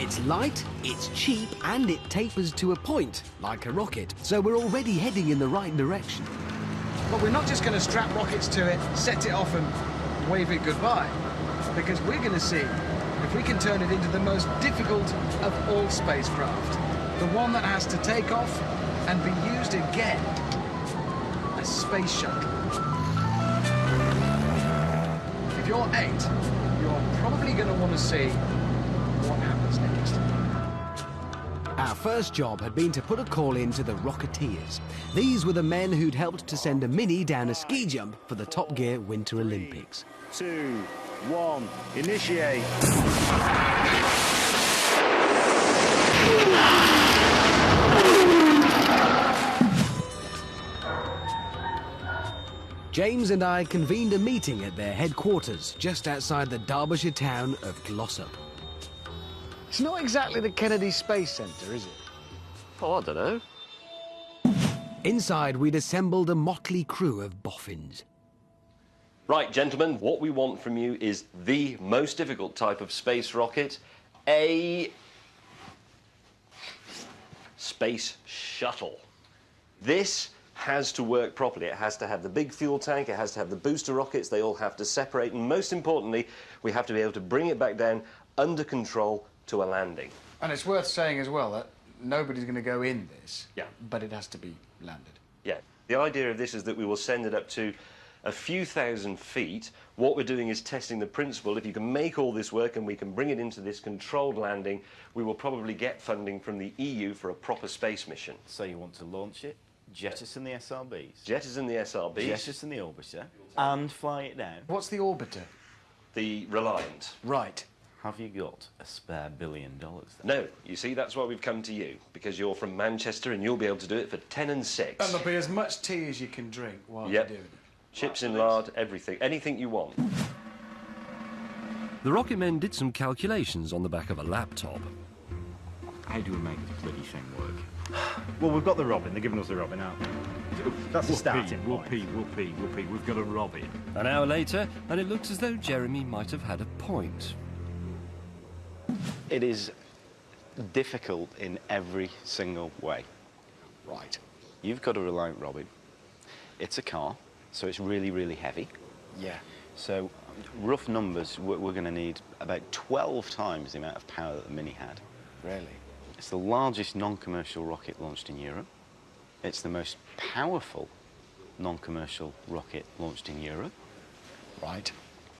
It's light, it's cheap, and it tapers to a point, like a rocket. So we're already heading in the right direction. But we're not just going to strap rockets to it, set it off and wave it goodbye. Because we're going to see if we can turn it into the most difficult of all spacecraft. The one that has to take off and be used again. A space shuttle. If you're 8, you're probably going to want to see what happens next. Our first job had been to put a call in to the Rocketeers. These were the men who'd helped to send a Mini down a ski jump for the Top Gear Winter Olympics. 2, 1, initiate. James and I convened a meeting at their headquarters just outside the Derbyshire town of Glossop. It's not exactly the Kennedy Space Center, is it? Oh, I don't know. Inside, we'd assembled a motley crew of boffins. Right, gentlemen, what we want from you is the most difficult type of space rocket, a space shuttle. This has to work properly. It has to have the big fuel tank, it has to have the booster rockets, they all have to separate, and most importantly, we have to be able to bring it back down under control to a landing. And it's worth saying as well that nobody's going to go in this, Yeah. but it has to be landed. Yeah. The idea of this is that we will send it up to a few thousand feet. What we're doing is testing the principle. If you can make all this work and we can bring it into this controlled landing, we will probably get funding from the EU for a proper space mission. So you want to launch it, jettison the SRBs, Jettison the SRBs. jettison the orbiter, and fly it down. What's the orbiter? The Reliant. Right. Have you got a spare $1 billion then? No, you see, that's why we've come to you, because you're from Manchester and you'll be able to do it for 10 and 6. And there'll be as much tea as you can drink while Yep. you're doing it. Chips in lard, everything. Anything you want. The rocket men did some calculations on the back of a laptop. How do we make this bloody thing work? Well, we've got the Robin. They're giving us the Robin, aren't they? That's a starting point. Whoopee. We've got a Robin. An hour later, and it looks as though Jeremy might have had a point. It is difficult in every single way. Right. You've got a Reliant Robin. It's a car, so it's really, really heavy. Yeah. So, rough numbers, we're going to need about 12 times the amount of power that the Mini had. Really? It's the largest non-commercial rocket launched in Europe. It's the most powerful non-commercial rocket launched in Europe. Right.